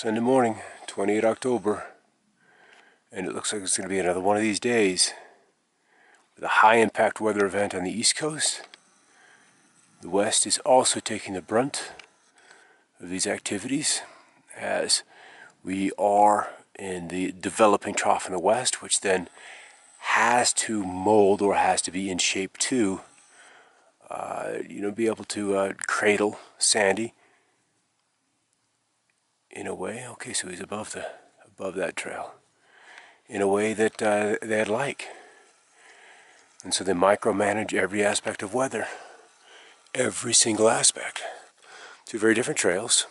Sunday morning, 28 October, and it looks like it's going to be another one of these days with a high impact weather event on the East Coast. The West is also taking the brunt of these activities as we are in the developing trough in the West, which then has to mold or has to be in shape to be able to cradle Sandy in a way. Okay, so he's above that trail in a way that they'd like. And so they micromanage every aspect of weather, every single aspect. Two very different trails,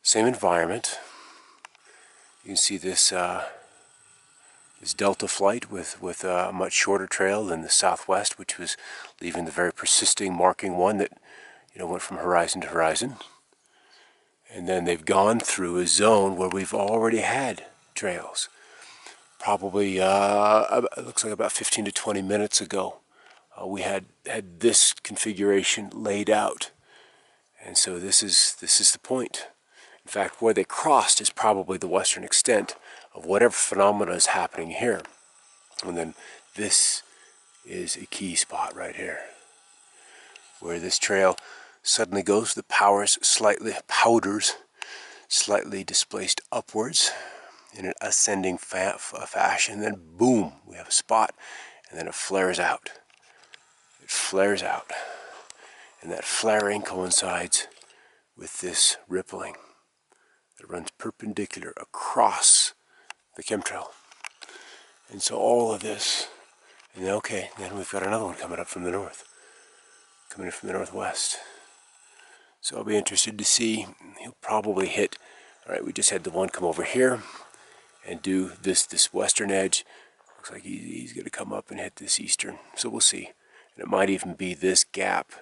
same environment. You can see this this delta flight with a much shorter trail than the Southwest, which was leaving the very persisting marking one that went from horizon to horizon. And then they've gone through a zone where we've already had trails. Probably, it looks like about 15 to 20 minutes ago, we had this configuration laid out. And so this is the point. In fact, where they crossed is probably the western extent of whatever phenomena is happening here. And then this is a key spot right here, where this trail suddenly goes, the powders slightly displaced upwards in an ascending fashion, then boom, we have a spot, and then it flares out. It flares out, and that flaring coincides with this rippling that runs perpendicular across the chemtrail. And so all of this, and then we've got another one coming up from the north, coming in from the northwest. So I'll be interested to see. He'll probably hit, all right, we just had the one come over here and do this western edge. Looks like he's going to come up and hit this eastern. So we'll see. And it might even be this gap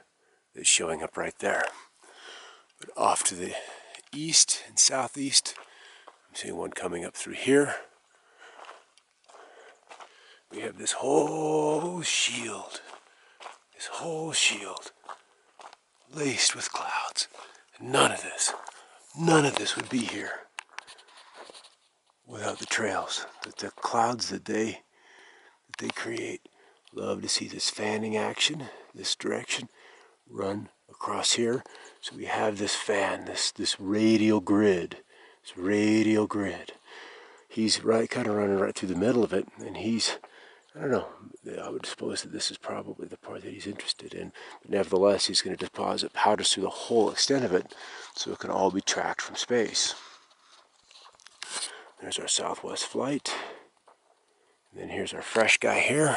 that's showing up right there. But off to the east and southeast, I'm seeing one coming up through here. We have this whole shield laced with clouds. None of this would be here without the trails, the clouds that they create. Love to see this fanning action, this direction, run across here. So we have this fan, this radial grid. He's kind of running right through the middle of it, and I don't know, I would suppose that this is probably the part that he's interested in. But nevertheless, he's going to deposit powders through the whole extent of it, so it can all be tracked from space. There's our southwest flight. And then here's our fresh guy here.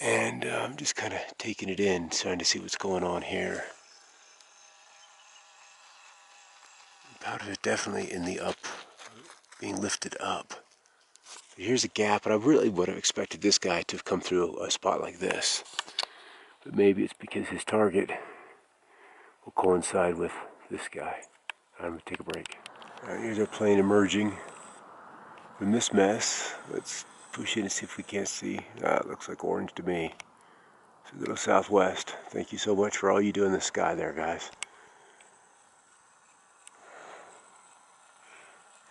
And I'm just kind of taking it in, trying to see what's going on here. Powder is definitely in the up, being lifted up. Here's a gap, and I really would have expected this guy to have come through a spot like this. But maybe it's because his target will coincide with this guy. I'm going to take a break. All right, here's our plane emerging from this mess. Let's push in and see if we can't see. It looks like orange to me. So go southwest. Thank you so much for all you do in the sky there, guys.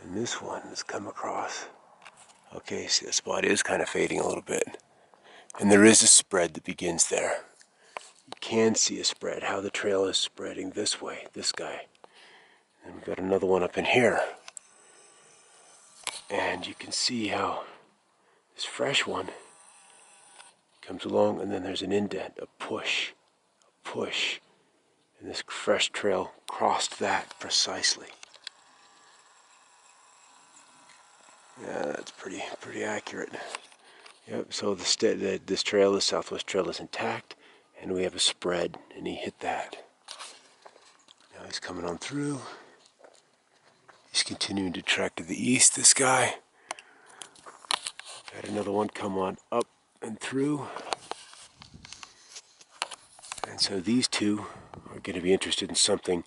And this one has come across. Okay, see, the spot is kind of fading a little bit. And there is a spread that begins there. You can see a spread, how the trail is spreading this way, this guy. And we've got another one up in here. And you can see how this fresh one comes along, and then there's an indent, a push. And this fresh trail crossed that precisely. Yeah, that's pretty accurate. Yep, so this trail, the southwest trail, is intact, and we have a spread, and he hit that. Now he's coming on through. He's continuing to track to the east, this guy. Got another one come on up and through. And so these two are going to be interested in something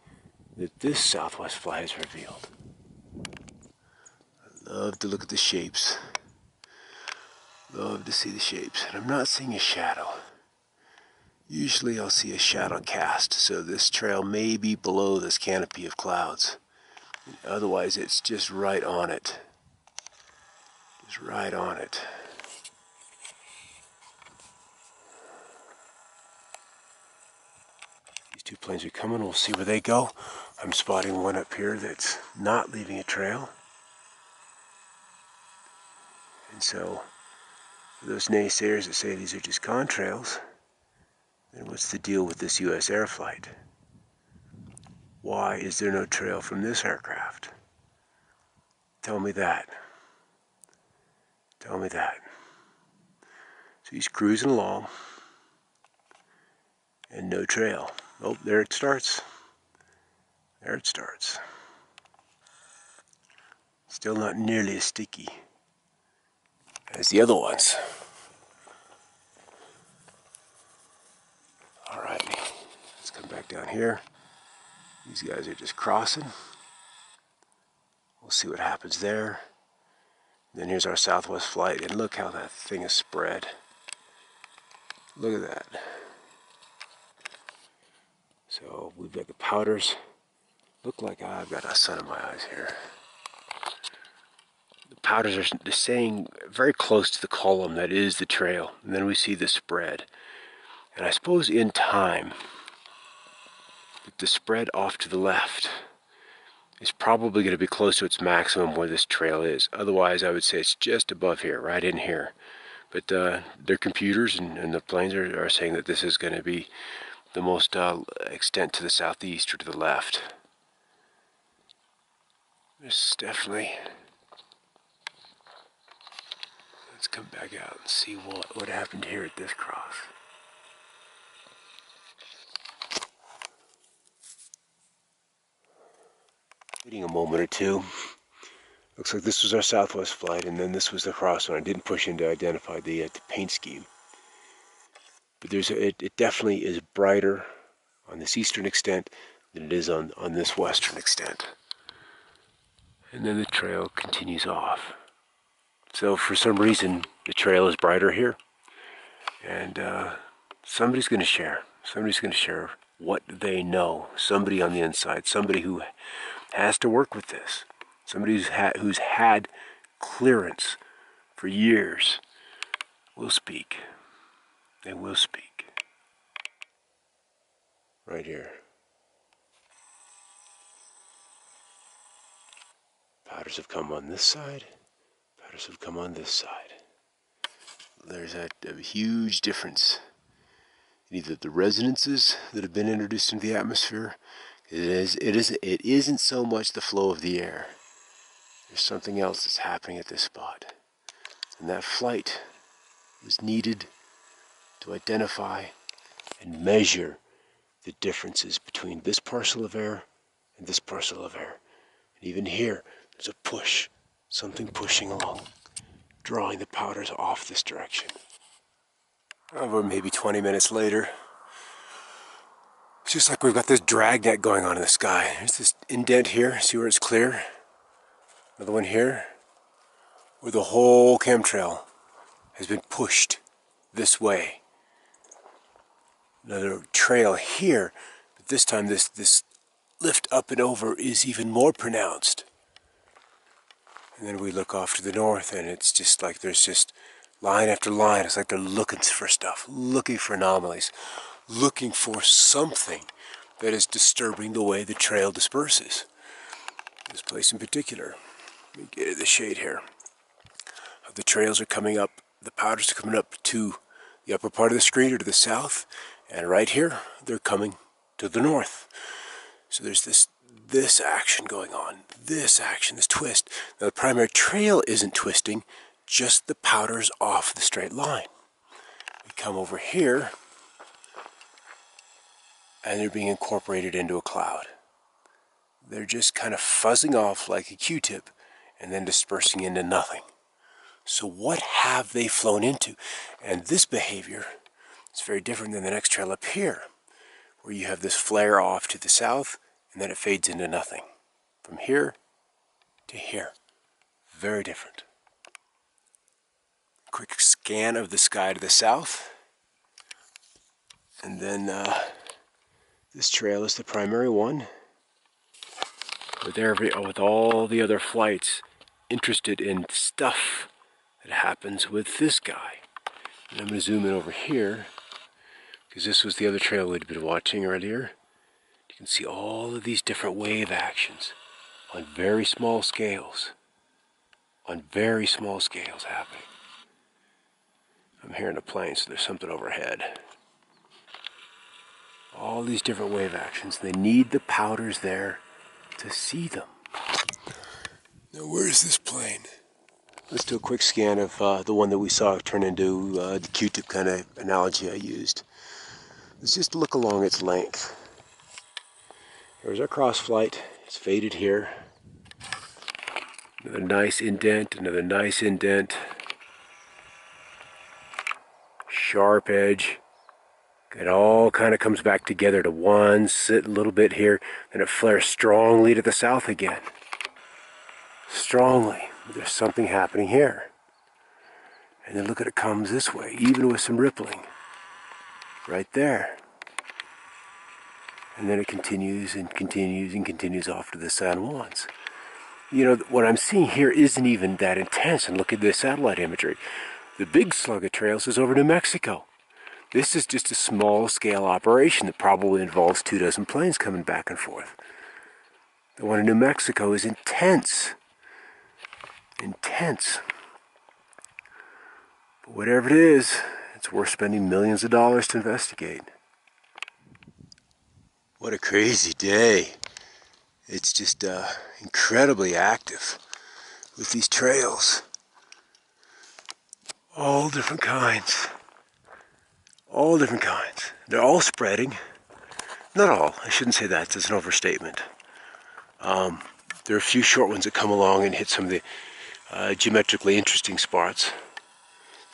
that this southwest fly has revealed. I love to look at the shapes. Love to see the shapes. And I'm not seeing a shadow. Usually I'll see a shadow cast, so this trail may be below this canopy of clouds. Otherwise it's just right on it. Just right on it. These two planes are coming, we'll see where they go. I'm spotting one up here that's not leaving a trail. And so, for those naysayers that say these are just contrails, then what's the deal with this US air flight? Why is there no trail from this aircraft? Tell me that. Tell me that. So he's cruising along, and no trail. Oh, there it starts. There it starts. Still not nearly as sticky as the other ones. Alright, let's come back down here. These guys are just crossing. We'll see what happens there. Then here's our southwest flight, and look how that thing is spread. Look at that. So we've got the powders. Look like I've got a sun in my eyes here. The powders are staying very close to the column that is the trail. And then we see the spread. And I suppose in time, the spread off to the left is probably going to be close to its maximum where this trail is. Otherwise, I would say it's just above here, right in here. But their computers and the planes are saying that this is going to be the most extent to the southeast or to the left. This is definitely... Let's come back out and see what happened here at this cross. Waiting a moment or two. Looks like this was our southwest flight, and then this was the cross one. I didn't push in to identify the paint scheme. But it definitely is brighter on this eastern extent than it is on this western extent. And then the trail continues off. So for some reason, the trail is brighter here. And somebody's going to share. Somebody's going to share what they know. Somebody on the inside. Somebody who has to work with this. Somebody who's had clearance for years will speak. They will speak. Right here. Powders have come on this side. Powders have come on this side. There's a huge difference in either the resonances that have been introduced into the atmosphere. It isn't so much the flow of the air. There's something else that's happening at this spot. And that flight was needed to identify and measure the differences between this parcel of air and this parcel of air. And even here, there's a push, something pushing along, drawing the powders off this direction. Over maybe 20 minutes later, it's just like we've got this dragnet going on in the sky. There's this indent here, see where it's clear? Another one here, where the whole chemtrail has been pushed this way. Another trail here, but this time this lift up and over is even more pronounced. And then we look off to the north, and it's just like there's just line after line. It's like they're looking for stuff, looking for anomalies, looking for something that is disturbing the way the trail disperses. This place in particular. Let me get the shade here. The trails are coming up, the powders are coming up to the upper part of the screen or to the south, and right here, they're coming to the north. So there's this action going on, this action, this twist. Now the primary trail isn't twisting, just the powders off the straight line. We come over here, and they're being incorporated into a cloud. They're just kind of fuzzing off like a Q-tip, and then dispersing into nothing. So what have they flown into? And this behavior is very different than the next trail up here, where you have this flare off to the south, and then it fades into nothing. From here to here. Very different. Quick scan of the sky to the south. And then this trail is the primary one, with all the other flights interested in stuff that happens with this guy. And I'm going to zoom in over here, because this was the other trail we'd been watching earlier. You can see all of these different wave actions on very small scales. On very small scales happening. I'm hearing a plane, so there's something overhead. All these different wave actions. They need the powders there to see them. Now where's this plane? Let's do a quick scan of the one that we saw turn into the Q-tip kind of analogy I used. Let's just look along its length. There's our cross flight. It's faded here. Another nice indent, another nice indent. Sharp edge. It all kind of comes back together to one, sit a little bit here, and it flares strongly to the south again. Strongly. There's something happening here. And then look at it comes this way, even with some rippling. Right there. And then it continues and continues and continues off to the San Juans. You know, what I'm seeing here isn't even that intense. And look at the satellite imagery. The big slug of trails is over New Mexico. This is just a small-scale operation that probably involves 24 planes coming back and forth. The one in New Mexico is intense. Intense. But whatever it is, it's worth spending millions of dollars to investigate. What a crazy day. It's just incredibly active with these trails. All different kinds. All different kinds. They're all spreading. Not all. I shouldn't say that. That's an overstatement. There are a few short ones that come along and hit some of the geometrically interesting spots.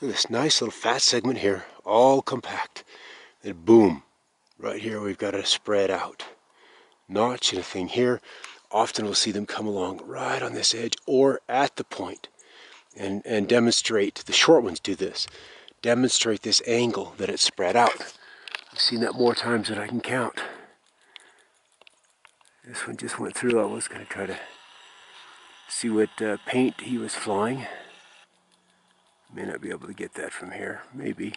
Look at this nice little fat segment here, all compact. Then boom, right here we've got a spread out notch and a thing here. Often we'll see them come along right on this edge or at the point and demonstrate. The short ones do this. Demonstrate this angle that it's spread out. I've seen that more times than I can count. This one just went through. I was going to try to see what paint he was flying. May not be able to get that from here. Maybe.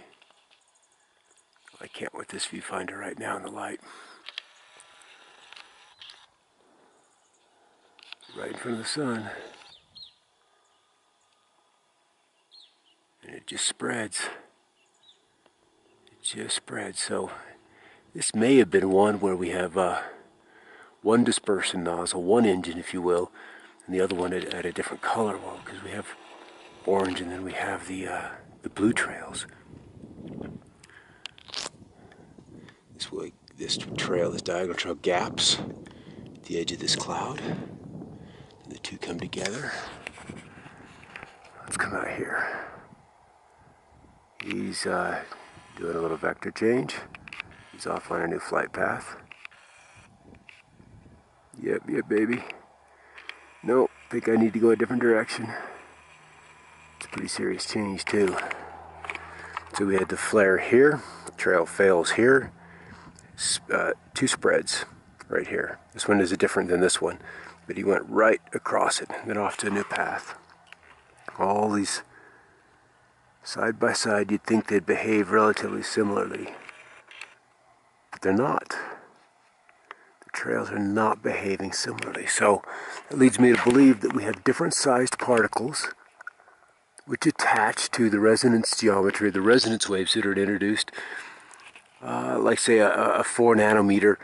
I can't with this viewfinder right now in the light. Right in front of the sun. And it just spreads. It just spreads. So this may have been one where we have one dispersion nozzle, one engine if you will, and the other one at a different color. Well, because we have orange and then we have the blue trails. This trail, this diagonal trail gaps at the edge of this cloud. And the two come together. Let's come out here. He's doing a little vector change. He's off on a new flight path. Yep, baby. Nope, think I need to go a different direction. It's a pretty serious change too. So we had the flare here, trail fails here, two spreads right here. This one is different than this one, but he went right across it and then off to a new path. All these side by side, you'd think they'd behave relatively similarly, but they're not. The trails are not behaving similarly. So it leads me to believe that we have different sized particles which attach to the resonance geometry, the resonance waves that are introduced. Like say a 4 nanometer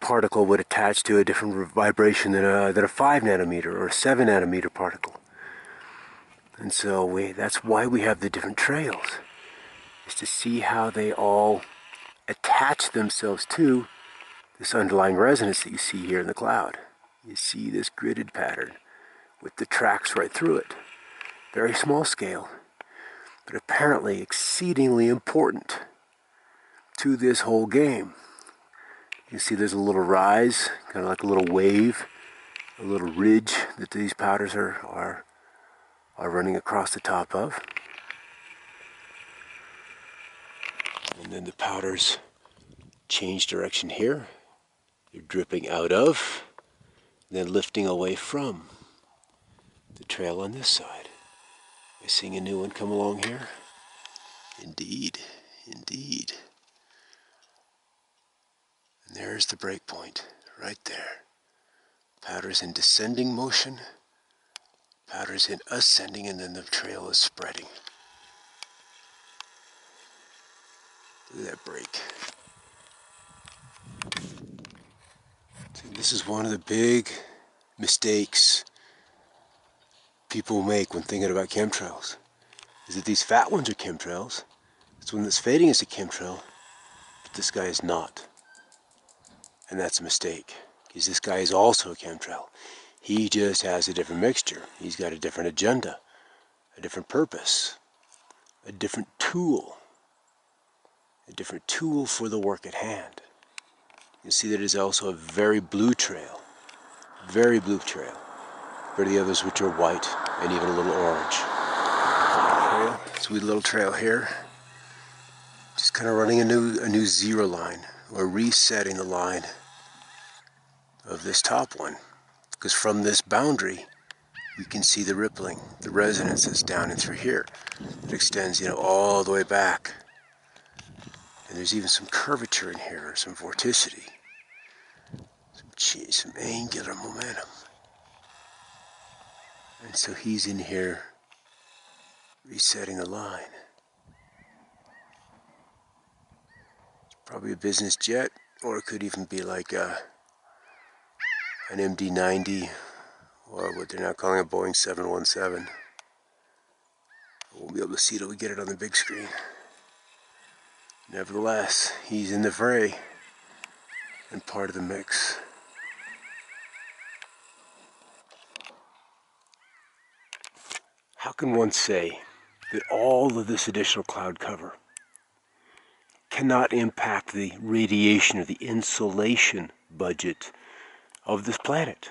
particle would attach to a different vibration than a 5 nanometer or a 7 nanometer particle. And so that's why we have the different trails, is to see how they all attach themselves to this underlying resonance that you see here in the cloud. You see this gridded pattern with the tracks right through it. Very small scale, but apparently exceedingly important to this whole game. You see there's a little rise, kind of like a little wave, a little ridge that these powders are running across the top of. And then the powders change direction here. They're dripping out of, then lifting away from the trail on this side. Am I seeing a new one come along here? Indeed, indeed. And there's the break point, right there. Powder's in descending motion, powder's in ascending, and then the trail is spreading. Look at that break. See, this is one of the big mistakes people make when thinking about chemtrails. Is that these fat ones are chemtrails. This one that's fading is a chemtrail, but this guy is not. And that's a mistake, because this guy is also a chemtrail. He just has a different mixture. He's got a different agenda, a different purpose, a different tool for the work at hand. You see that it is also a very blue trail, for the others which are white and even a little orange. Sweet little trail here. Just kind of running a new zero line, or resetting the line of this top one. Because from this boundary, we can see the rippling, the resonances down and through here. It extends, all the way back. And there's even some curvature in here, some vorticity, some angular momentum. And so he's in here resetting the line. Probably a business jet, or it could even be like an MD-90, or what they're now calling a Boeing 717. We'll be able to see it till we get it on the big screen. Nevertheless, he's in the fray and part of the mix. How can one say that all of this additional cloud cover cannot impact the radiation or the insulation budget of this planet?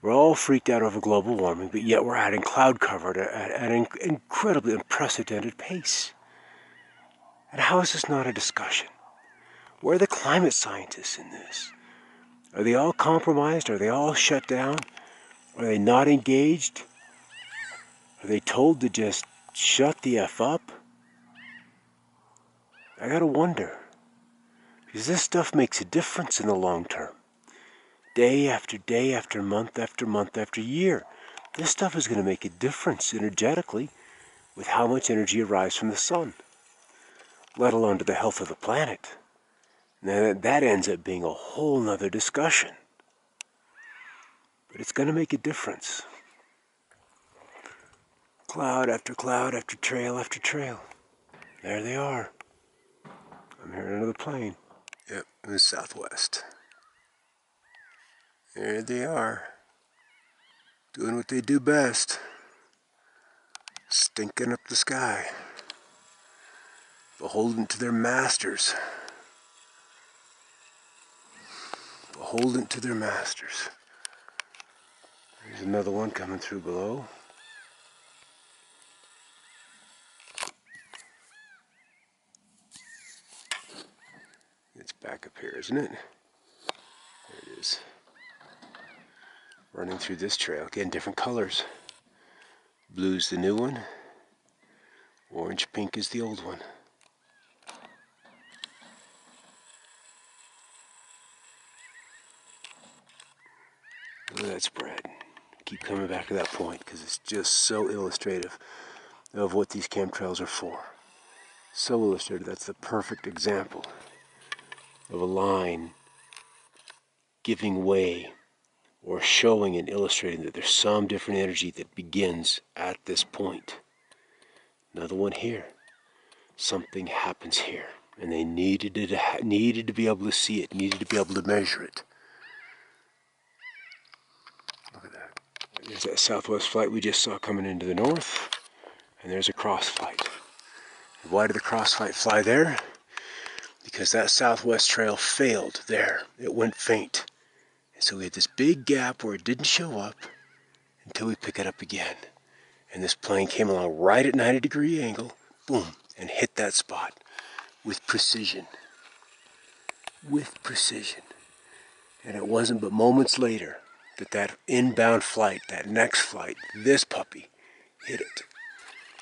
We're all freaked out over global warming, but yet we're adding cloud cover at an incredibly unprecedented pace. And how is this not a discussion? Where are the climate scientists in this? Are they all compromised? Are they all shut down? Are they not engaged? Are they told to just shut the F up? I gotta wonder. Because this stuff makes a difference in the long term. Day after day after month after year. This stuff is going to make a difference energetically with how much energy arrives from the sun, let alone to the health of the planet. Now that ends up being a whole nother discussion. But it's going to make a difference. Cloud after cloud after trail. There they are. I'm hearing another plane. Yep, in the southwest. There they are. Doing what they do best. Stinking up the sky. Beholden to their masters. Beholden to their masters. There's another one coming through below. It's back up here, isn't it? There it is. Running through this trail. Again, different colors. Blue's the new one. Orange pink is the old one. Look at that spread. Keep coming back to that point because it's just so illustrative of what these chemtrails are for. So illustrative. That's the perfect example of a line giving way or showing and illustrating that there's some different energy that begins at this point. Another one here. Something happens here, and they needed to be able to see it, needed to be able to measure it. Look at that. There's that southwest flight we just saw coming into the north, and there's a cross flight. And why did the cross flight fly there? Because that southwest trail failed there. It went faint. And so we had this big gap where it didn't show up until we pick it up again. And this plane came along right at 90-degree angle, boom, and hit that spot with precision. with precision. And it wasn't but moments later that that inbound flight, that next flight, this puppy, hit it.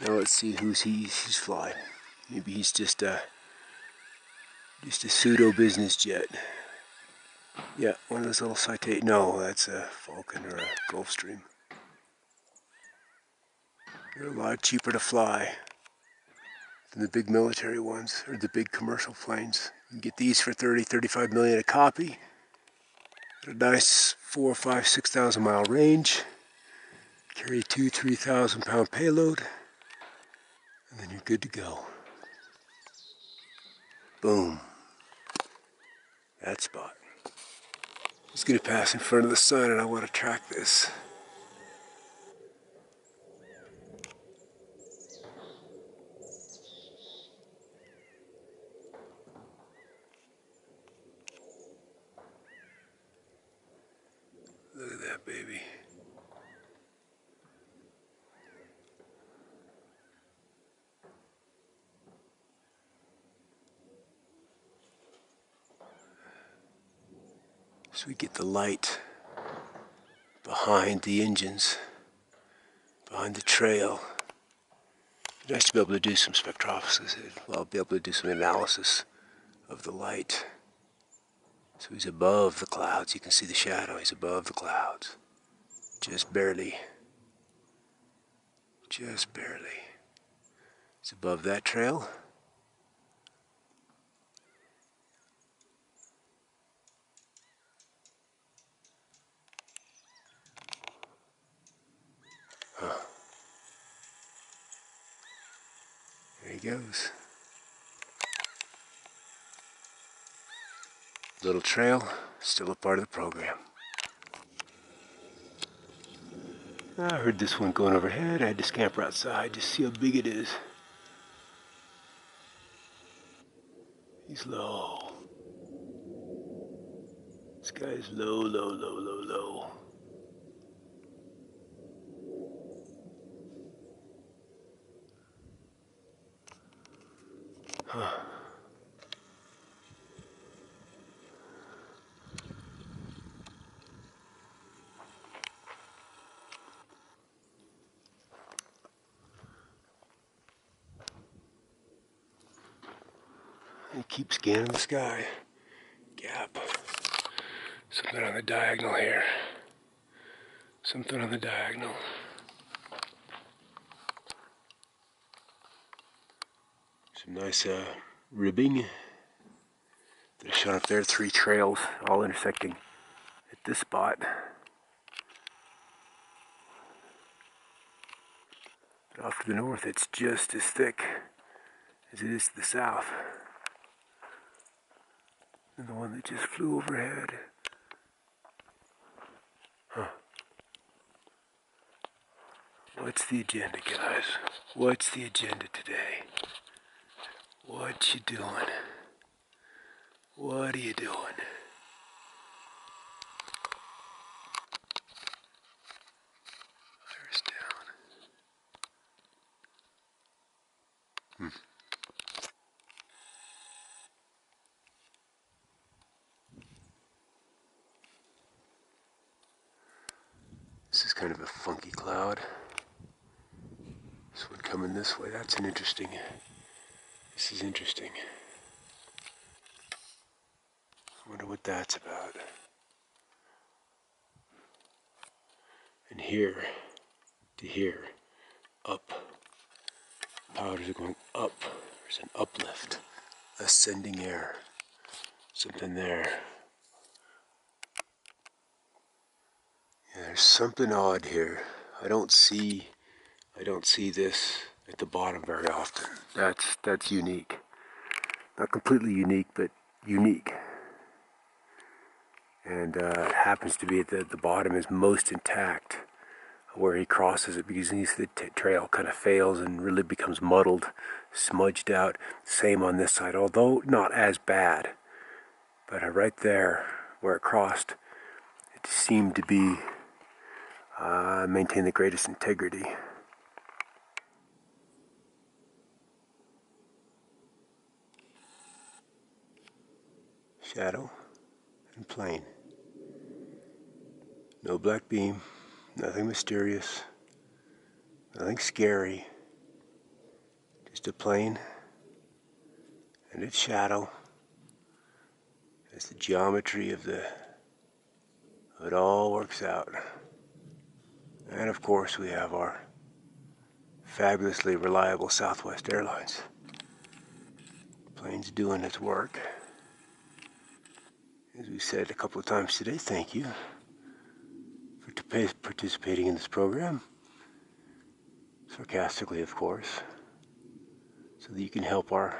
Now let's see he's flying. Maybe he's just a pseudo business jet. Yeah, one of those little citation. No, that's a Falcon or a Gulfstream. They're a lot cheaper to fly than the big military ones or the big commercial planes. You can get these for 30, 35 million a copy. At a nice 4, 5, 6,000 mile range. Carry 2, 3,000 pound payload. And then you're good to go. Boom. That spot. It's going to pass in front of the sun and I want to track this. Look at that baby. So we get the light behind the engines, behind the trail. It'd nice to be able to do some spectrophosis. Well, be able to do some analysis of the light. So he's above the clouds. You can see the shadow. He's above the clouds. Just barely. Just barely. He's above that trail. Huh. There he goes. Little trail, still a part of the program. I heard this one going overhead. I had to scamper outside just to see how big it is. He's low. This guy's low, low, low, low, low. Huh. And keep scanning the sky. Gap. Something on the diagonal here. Something on the diagonal. Some nice ribbing that is shown up there. 3 trails all intersecting at this spot. But off to the north, it's just as thick as it is to the south. And the one that just flew overhead. Huh. What's the agenda, guys? What's the agenda today? What you doing? What are you doing? Fire's down. This is kind of a funky cloud. This one coming this way, that's an interesting. This is interesting. I wonder what that's about. And here to here, up. Powders are going up. There's an uplift, ascending air. Something there. Yeah, there's something odd here. I don't see this at the bottom very often. That's unique. Not completely unique, but unique. And it happens to be at the bottom is most intact where he crosses it, because the trail kind of fails and really becomes muddled, smudged out. Same on this side, although not as bad. But right there where it crossed, it seemed to be maintain the greatest integrity. shadow, and plane. No black beam, nothing mysterious, nothing scary. Just a plane and its shadow as the geometry of it all works out. And of course we have our fabulously reliable Southwest Airlines. Plane's doing its work. As we said a couple of times today, thank you for participating in this program. Sarcastically, of course, so that you can help our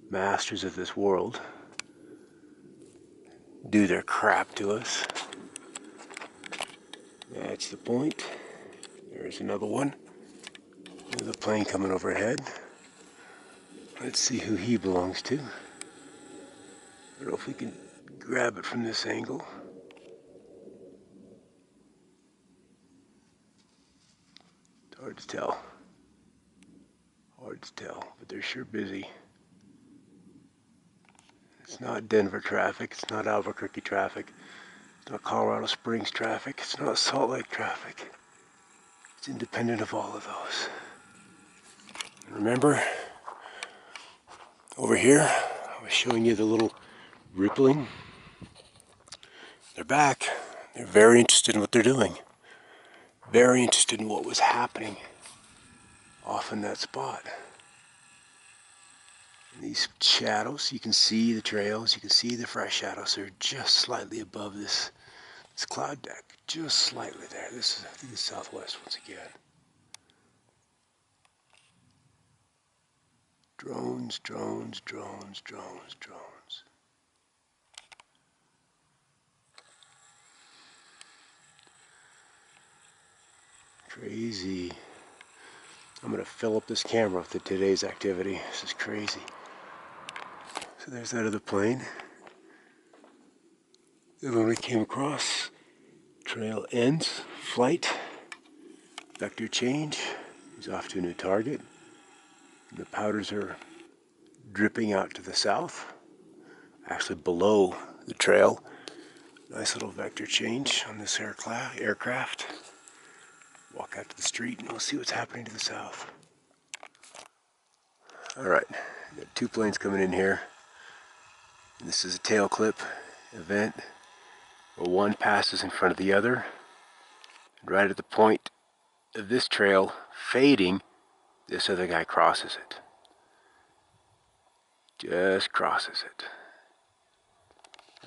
masters of this world do their crap to us. That's the point. There's another one. There's a plane coming overhead. Let's see who he belongs to. I don't know if we can grab it from this angle. It's hard to tell. Hard to tell, but they're sure busy. It's not Denver traffic. It's not Albuquerque traffic. It's not Colorado Springs traffic. It's not Salt Lake traffic. It's independent of all of those. And remember, over here, I was showing you the little rippling. They're back. They're very interested in what they're doing. Very interested in what was happening off in that spot. And these shadows, you can see the trails, you can see the fresh shadows. They're just slightly above this cloud deck. Just slightly there. This is, I think, the Southwest once again. Drones, drones, drones, drones, drones. Crazy. I'm going to fill up this camera with today's activity. This is crazy. So there's that other plane. The one we came across. Trail ends. Flight. Vector change. He's off to a new target. And the powders are dripping out to the south. Actually below the trail. Nice little vector change on this aircraft. Walk out to the street and we'll see what's happening to the south. Alright, got two planes coming in here. And this is a tail clip event where one passes in front of the other. And right at the point of this trail fading, this other guy crosses it. Just crosses it.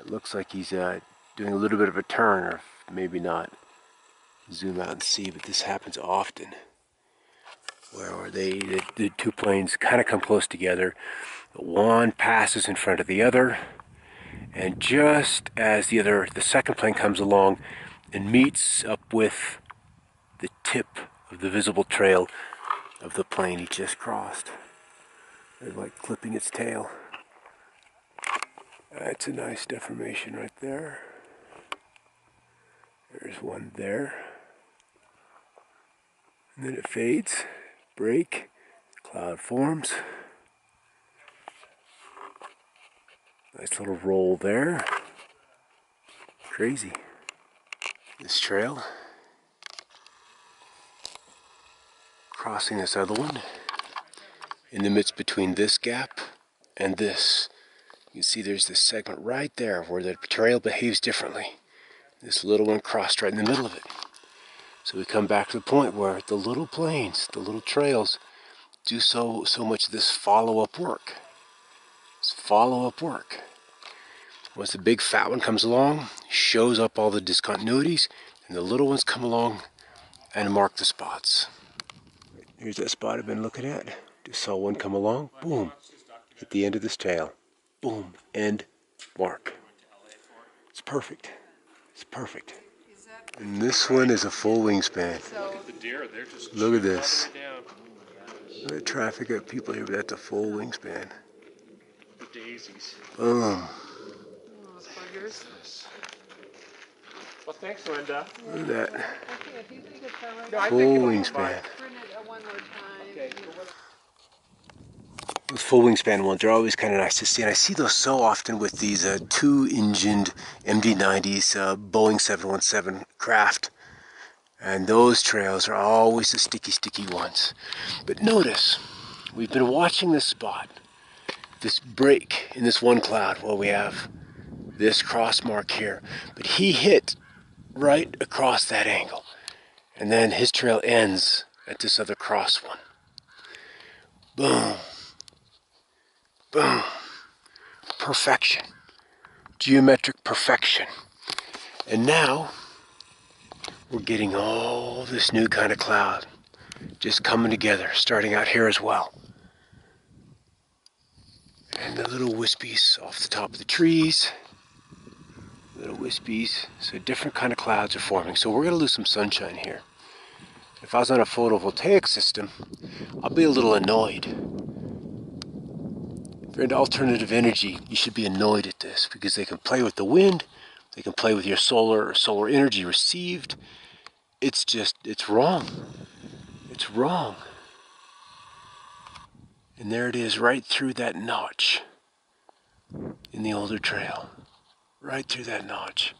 It looks like he's doing a little bit of a turn, or maybe not. Zoom out and see, but this happens often. Where the two planes kind of come close together. One passes in front of the other, and just as the second plane comes along and meets up with the tip of the visible trail of the plane he just crossed. They're like clipping its tail. That's a nice deformation right there. There's one there. And then it fades, break, cloud forms. Nice little roll there. Crazy. This trail. Crossing this other one. In the midst between this gap and this. You can see there's this segment right there where the trail behaves differently. This little one crossed right in the middle of it. So we come back to the point where the little planes, the little trails, do so much of this follow-up work. It's follow-up work. Once the big fat one comes along, shows up all the discontinuities, and the little ones come along and mark the spots. Here's that spot I've been looking at. Just saw one come along, boom, hit the end of this tail. Boom, end, mark. It's perfect. It's perfect. And this one is a full wingspan. Look at this. Look at traffic of people here, but that's a full wingspan. Boom. Well, thanks, Linda. Look at that. No, Full wingspan. Okay. Those full wingspan ones are always kind of nice to see, and I see those so often with these two-engined MD-90s Boeing 717 craft, and those trails are always the sticky ones. But notice, we've been watching this spot, this break in this one cloud while we have this cross mark here, but he hit right across that angle, and then his trail ends at this other cross one. Boom, boom, perfection, geometric perfection. And now we're getting all this new kind of cloud just coming together, starting out here as well. And the little wispies off the top of the trees, little wispies, so different kind of clouds are forming. So we're going to lose some sunshine here. If I was on a photovoltaic system, I'll be a little annoyed. If you're into alternative energy, you should be annoyed at this because they can play with the wind, they can play with your solar energy received. It's wrong. It's wrong. And there it is, right through that notch in the older trail. Right through that notch.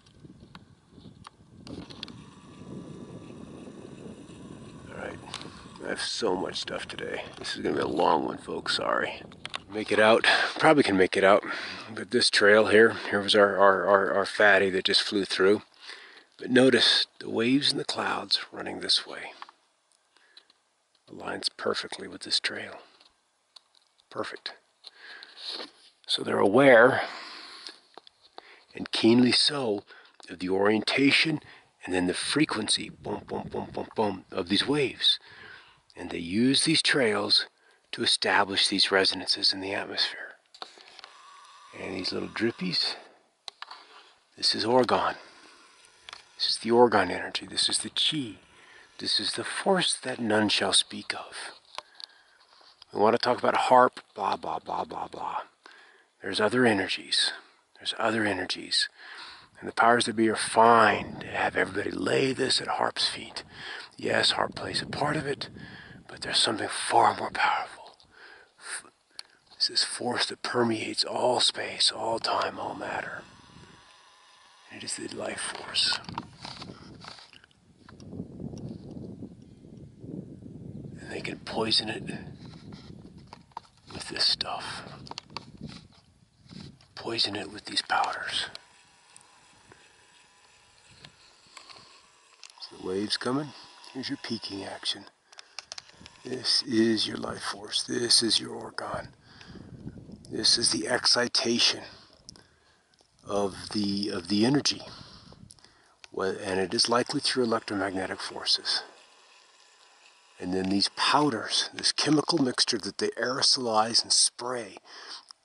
Alright, I have so much stuff today. This is going to be a long one, folks, sorry. Make it out, probably can make it out. But this trail here was our fatty that just flew through. But notice the waves and the clouds running this way. Aligns perfectly with this trail. Perfect. So they're aware, and keenly so, of the orientation and then the frequency, boom, boom, boom, boom, boom, of these waves. And they use these trails to establish these resonances in the atmosphere. And these little drippies, this is orgone. This is the orgone energy. This is the chi. This is the force that none shall speak of. We want to talk about harp, blah, blah, blah, blah, blah. There's other energies. There's other energies. And the powers that be are fine to have everybody lay this at harp's feet. Yes, harp plays a part of it, but there's something far more powerful. This is force that permeates all space, all time, all matter. And it is the life force. And they can poison it with this stuff. Poison it with these powders. So the waves coming. Here's your peaking action. This is your life force. This is your orgone. This is the excitation of the energy. And it is likely through electromagnetic forces. And then these powders, this chemical mixture that they aerosolize and spray,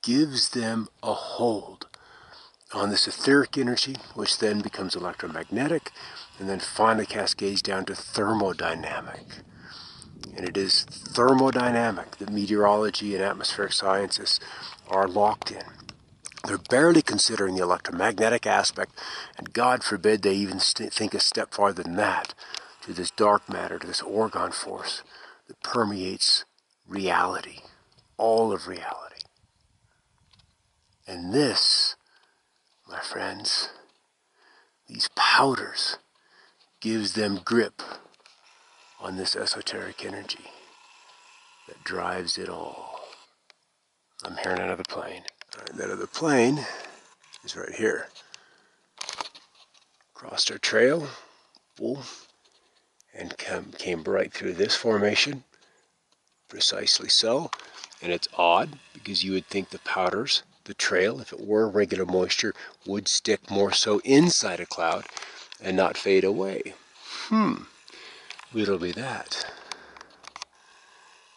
gives them a hold on this etheric energy, which then becomes electromagnetic, and then finally cascades down to thermodynamic. And it is thermodynamic that meteorology and atmospheric scientists are locked in. They're barely considering the electromagnetic aspect, and God forbid they even think a step farther than that, to this dark matter, to this orgone force that permeates reality, all of reality. And this, my friends, these powders, gives them grip on this esoteric energy that drives it all. I'm hearing another plane. All right, that other plane is right here. Crossed our trail, boom, and came right through this formation, precisely so. And it's odd, because you would think the powders, the trail, if it were regular moisture, would stick more so inside a cloud and not fade away. It'll be that.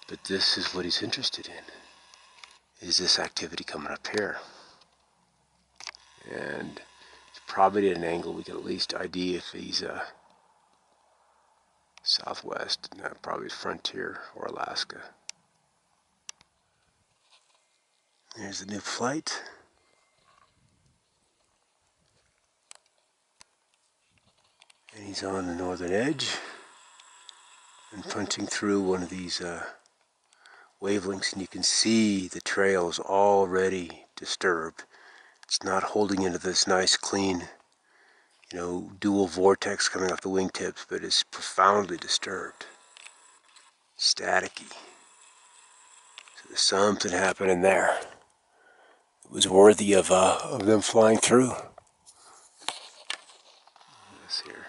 But this is what he's interested in, is this activity coming up here. And it's probably at an angle we can at least ID if he's southwest, probably frontier or Alaska. There's the new flight. And he's on the northern edge and punching through one of these wavelengths, and you can see the trails already disturbed. It's not holding into this nice clean, dual vortex coming off the wingtips, but it's profoundly disturbed. Staticky. So there's something happening there. It was worthy of them flying through. This here.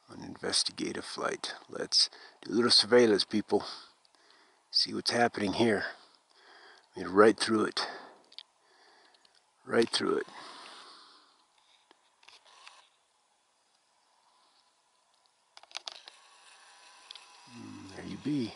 An investigative flight. Let's do a little surveillance, people. See what's happening here. I mean, right through it. Right through it. There you be.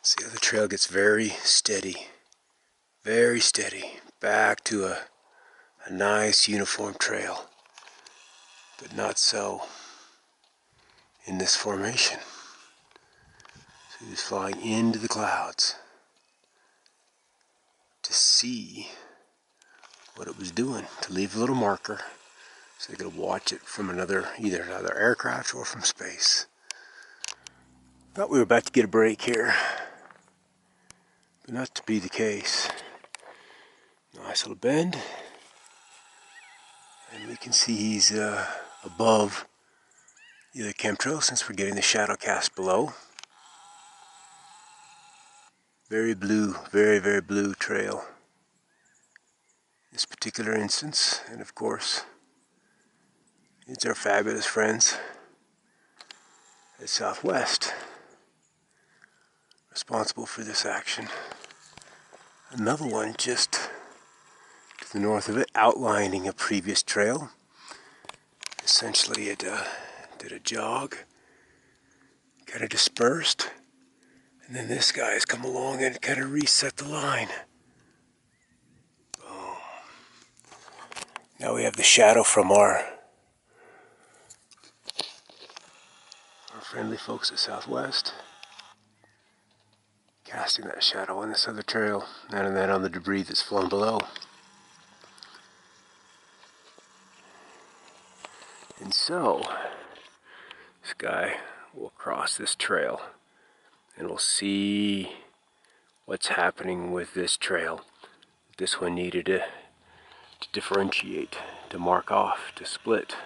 See how the trail gets very steady, back to a nice uniform trail, but not so in this formation. So he was flying into the clouds to see what it was doing, to leave a little marker so they could watch it from either another aircraft or from space. Thought we were about to get a break here, but not to be the case. Nice little bend, and we can see he's above the other chemtrail since we're getting the shadow cast below. Very blue, very, very blue trail. This particular instance, and of course, it's our fabulous friends at Southwest responsible for this action. Another one just to the north of it, outlining a previous trail. Essentially it did a jog, kind of dispersed, and then this guy has come along and kind of reset the line. Boom. Now we have the shadow from our friendly folks at Southwest, casting that shadow on this other trail, and then on the debris that's flown below. And so, this guy will cross this trail, and we'll see what's happening with this trail. This one needed to differentiate, to mark off, to split.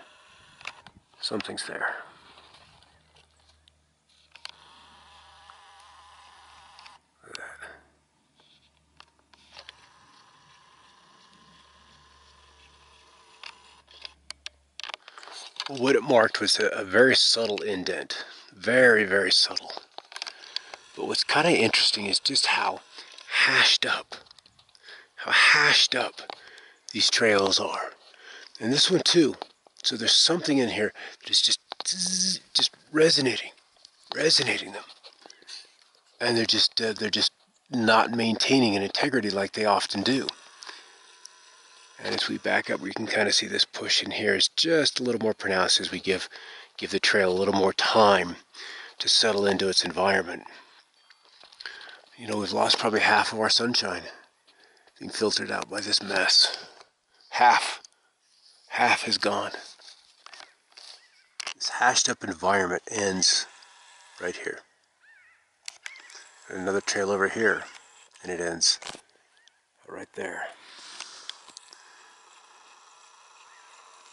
Something's there. What it marked was a very subtle indent. Very, very subtle. But what's kind of interesting is just how hashed up these trails are. And this one too. So there's something in here that's just resonating them. And they're just not maintaining an integrity like they often do. And as we back up, we can kind of see this push in here is just a little more pronounced as we give the trail a little more time to settle into its environment. We've lost probably half of our sunshine being filtered out by this mess. Half is gone. This hashed up environment ends right here. And another trail over here, and it ends right there.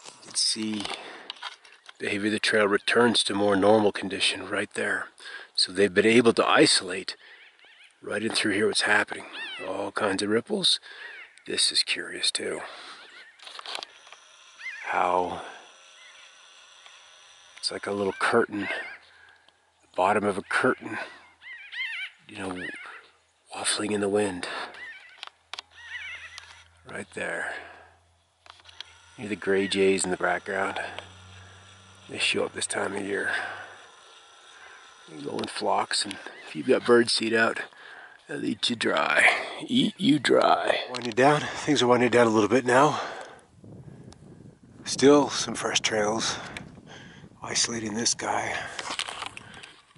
You can see the behavior of the trail returns to more normal condition right there. So they've been able to isolate right in through here what's happening. All kinds of ripples. This is curious too. How it's like a little curtain, the bottom of a curtain, waffling in the wind. Right there. Near the gray jays in the background. They show up this time of year. They go in flocks, and if you've got birdseed out, they'll eat you dry. Eat you dry. Winding down. Things are winding down a little bit now. Still some fresh trails. Isolating this guy.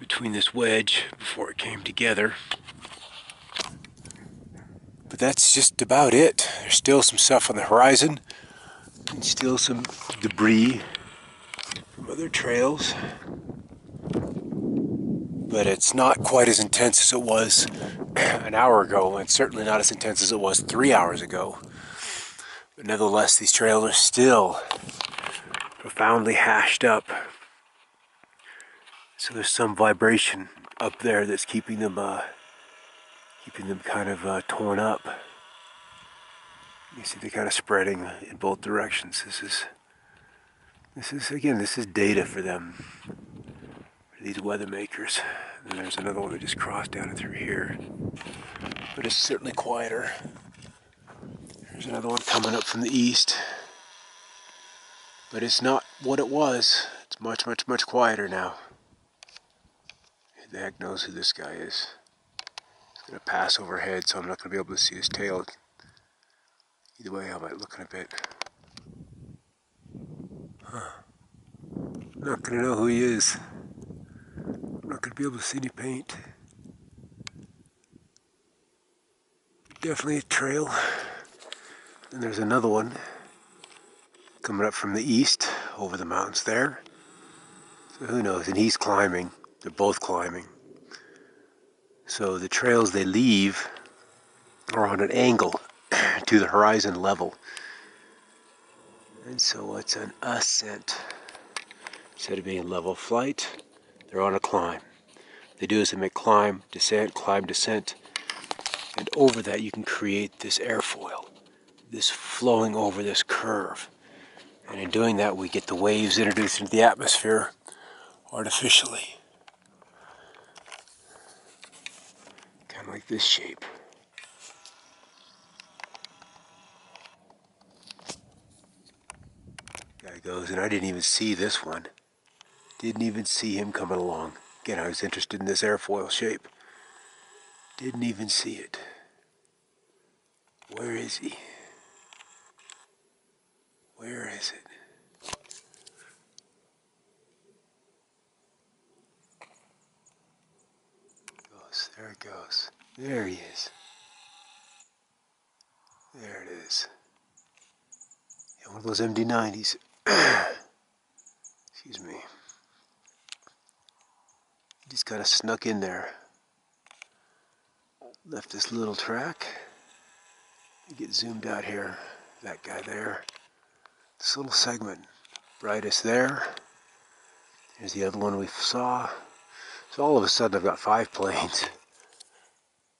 between this wedge before it came together. But that's just about it. There's still some stuff on the horizon and still some debris from other trails. But it's not quite as intense as it was an hour ago, and certainly not as intense as it was 3 hours ago. But nevertheless, these trails are still profoundly hashed up. So there's some vibration up there that's keeping them kind of torn up. You see they're kind of spreading in both directions. This is data for them, for these weather makers. And there's another one that just crossed down and through here, but it's certainly quieter. There's another one coming up from the east, but it's not what it was. It's much, much, much quieter now. Who the heck knows who this guy is? He's gonna pass overhead, so I'm not gonna be able to see his tail. Either way, I might look in a bit. Not gonna know who he is. I'm not gonna be able to see any paint. Definitely a trail. And there's another one coming up from the east over the mountains there. So who knows? And he's climbing. They're both climbing. So the trails they leave are on an angle to the horizon level. And so it's an ascent. Instead of being level flight, they're on a climb. What they do is they make climb, descent, and over that you can create this airfoil, this flowing over this curve. And in doing that, we get the waves introduced into the atmosphere artificially. Kind of like this shape. Guy goes, and I didn't even see this one. Didn't even see him coming along. Again, I was interested in this airfoil shape. Didn't even see it. Where is he? Where is it? There it goes. There he is. There it is. Yeah, one of those MD-90s. Excuse me. He just kind of snuck in there. Left this little track. Get zoomed out here. That guy there. This little segment. Brightest there. Here's the other one we saw. So all of a sudden I've got 5 planes.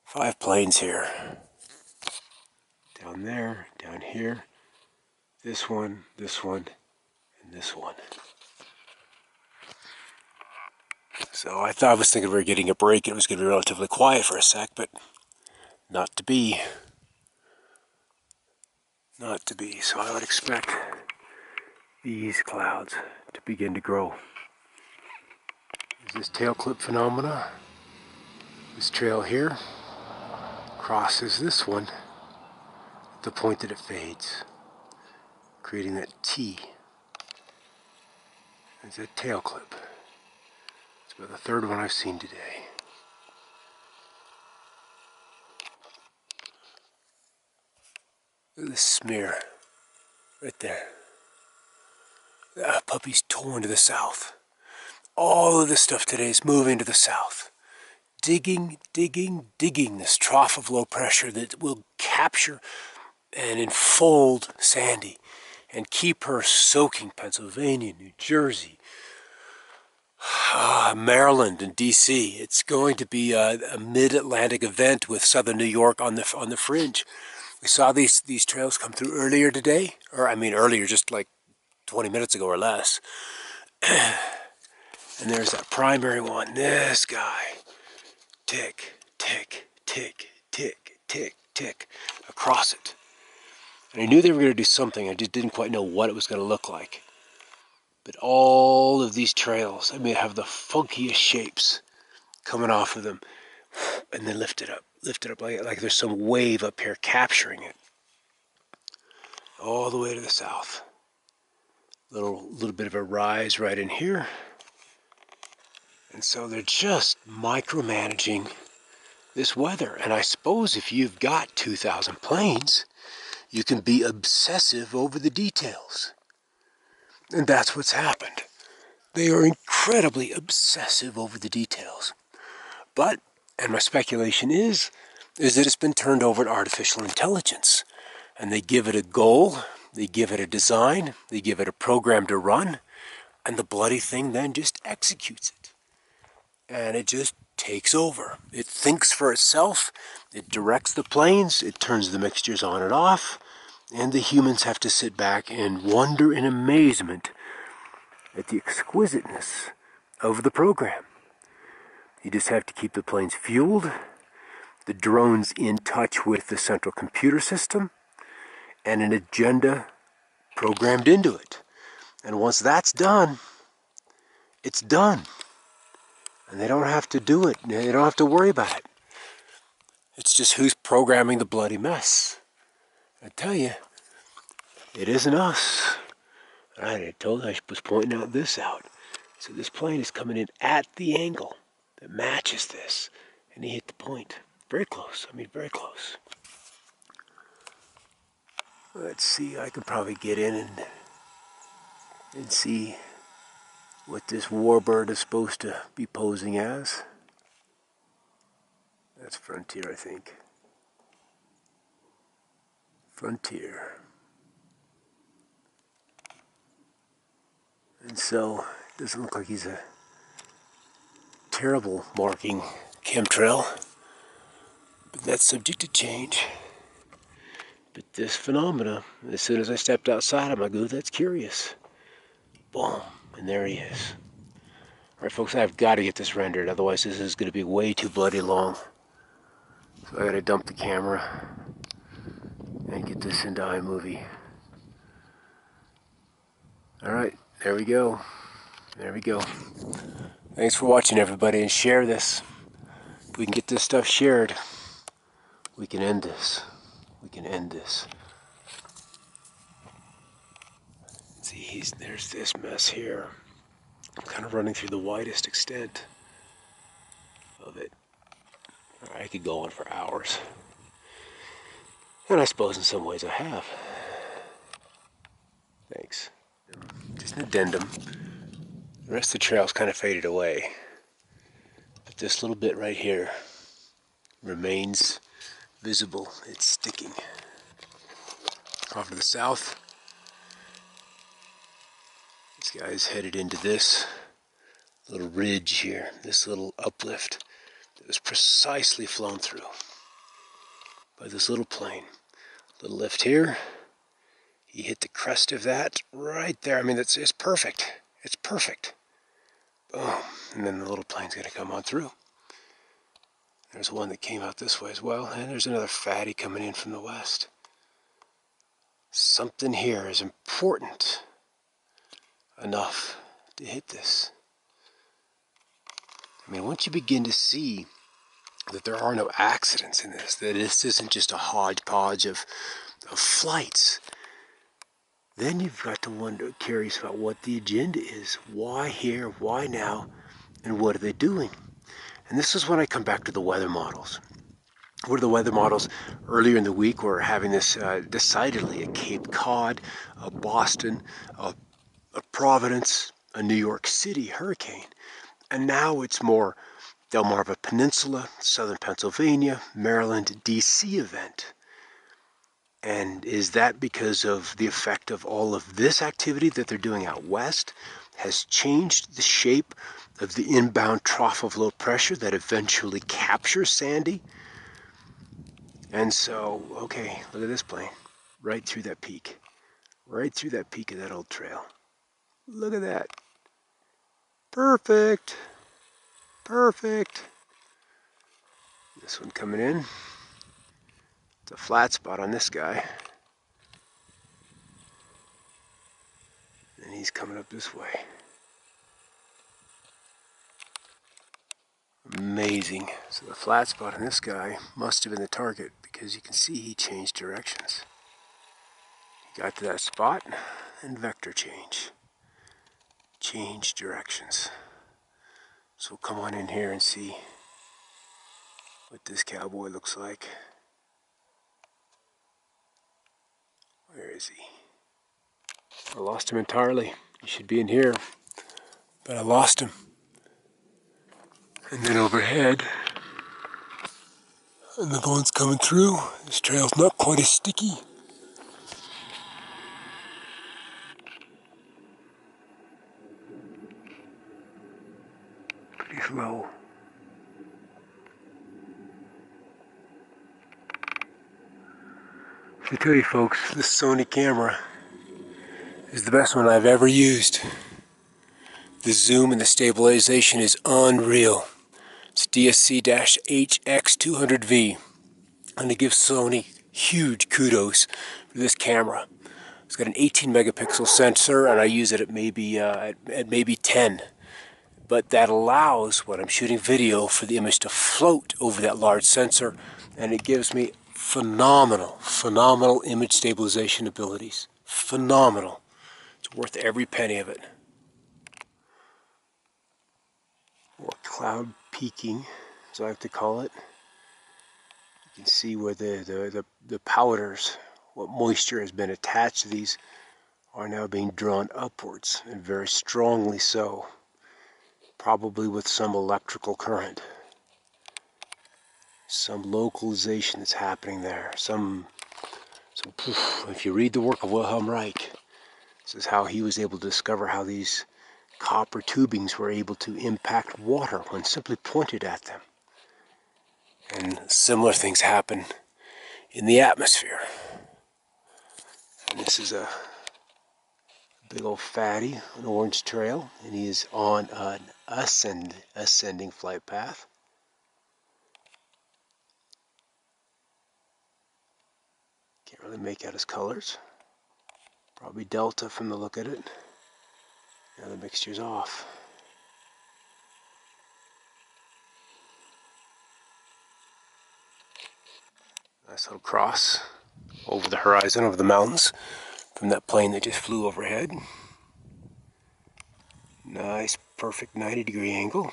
5 planes here. Down there, down here. This one, and this one. So I was thinking we were getting a break and it was going to be relatively quiet for a sec, but not to be. Not to be. So I would expect these clouds to begin to grow. There's this tail clip phenomena. This trail here crosses this one at the point that it fades, creating that T. It's a tail clip. It's about the 3rd one I've seen today. Look at this smear right there. That puppy's torn to the south. All of this stuff today is moving to the south. Digging this trough of low pressure that will capture and enfold Sandy and keep her soaking Pennsylvania, New Jersey, Maryland, and D.C. It's going to be a mid-Atlantic event with southern New York on the fringe. We saw these trails come through earlier today, or I mean earlier, just like 20 minutes ago or less. And there's that primary one, this guy. Tick, tick, tick, tick, tick, tick, across it. And I knew they were going to do something, I just didn't quite know what it was going to look like. But all of these trails, I mean, have the funkiest shapes coming off of them. And then lift it up like there's some wave up here capturing it. All the way to the south. Little bit of a rise right in here. And so they're just micromanaging this weather. And I suppose if you've got 2,000 planes, you can be obsessive over the details. And that's what's happened. They are incredibly obsessive over the details. But, and my speculation is that it's been turned over to artificial intelligence. And they give it a goal, they give it a design, they give it a program to run, and the bloody thing then just executes it. And it just takes over. It thinks for itself, it directs the planes, it turns the mixtures on and off, and the humans have to sit back and wonder in amazement at the exquisiteness of the program. You just have to keep the planes fueled, the drones in touch with the central computer system, and an agenda programmed into it. And once that's done, it's done. And they don't have to do it. They don't have to worry about it. It's just who's programming the bloody mess. I tell you, it isn't us. I told you I was pointing out this out. So this plane is coming in at the angle that matches this. And he hit the point. Very close. I mean, very close. Let's see. I could probably get in and see what this warbird is supposed to be posing as. That's Frontier, I think. Frontier. And so, it doesn't look like he's a terrible marking chemtrail, but that's subject to change. But this phenomena, as soon as I stepped outside, I'm like, ooh, that's curious. Boom, and there he is. All right, folks, I've got to get this rendered, otherwise this is going to be way too bloody long. So I got to dump the camera and get this into iMovie. All right, there we go. There we go. Thanks for watching, everybody, and share this. If we can get this stuff shared, we can end this. We can end this. See, there's this mess here. I'm kind of running through the widest extent of it. I could go on for hours. And I suppose in some ways I have. Thanks. Just an addendum. The rest of the trail's kind of faded away. But this little bit right here remains visible. It's sticking. Off to the south, this guy's headed into this little ridge here, this little uplift that was precisely flown through by this little plane. Little lift here. He hit the crest of that right there. I mean, it's perfect. It's perfect. Boom. And then the little plane's going to come on through. There's one that came out this way as well. And there's another fatty coming in from the west. Something here is important enough to hit this. I mean, once you begin to see that there are no accidents in this, that this isn't just a hodgepodge of flights, then you've got to wonder, curious about what the agenda is. Why here? Why now? And what are they doing? And this is when I come back to the weather models. What are the weather models? Earlier in the week, we're having this decidedly a Cape Cod, a Boston, a Providence, a New York City hurricane. And now it's more Delmarva Peninsula, southern Pennsylvania, Maryland, D.C. event. And is that because of the effect of all of this activity that they're doing out west has changed the shape of the inbound trough of low pressure that eventually captures Sandy? And so, okay, look at this plane, right through that peak of that old trail. Look at that. Perfect. Perfect. This one coming in. It's a flat spot on this guy. And he's coming up this way. Amazing. So the flat spot on this guy must have been the target because you can see he changed directions. He got to that spot and vector change. Change directions. So we'll come on in here and see what this cowboy looks like. Where is he? I lost him entirely. He should be in here, but I lost him. And then overhead, another one's coming through. This trail's not quite as sticky. Pretty slow. I tell you folks, this Sony camera is the best one I've ever used. The zoom and the stabilization is unreal. It's DSC-HX200V. And to give Sony huge kudos for this camera. It's got an 18 megapixel sensor, and I use it at maybe 10. But that allows, when I'm shooting video, for the image to float over that large sensor, and it gives me phenomenal image stabilization abilities. Phenomenal. It's worth every penny of it. Or cloud peaking, as I like to call it. You can see where the powders, what moisture has been attached to these, are now being drawn upwards, and very strongly so. Probably with some electrical current. Some localization that's happening there. If you read the work of Wilhelm Reich, this is how he was able to discover how these copper tubings were able to impact water when simply pointed at them. And similar things happen in the atmosphere. And this is a big old fatty, an orange trail, and he is on an ascending flight path. Can't really make out his colors. Probably delta from the look at it. Now the mixture's off. Nice little cross over the horizon, over the mountains, from that plane that just flew overhead. Nice, perfect 90-degree angle.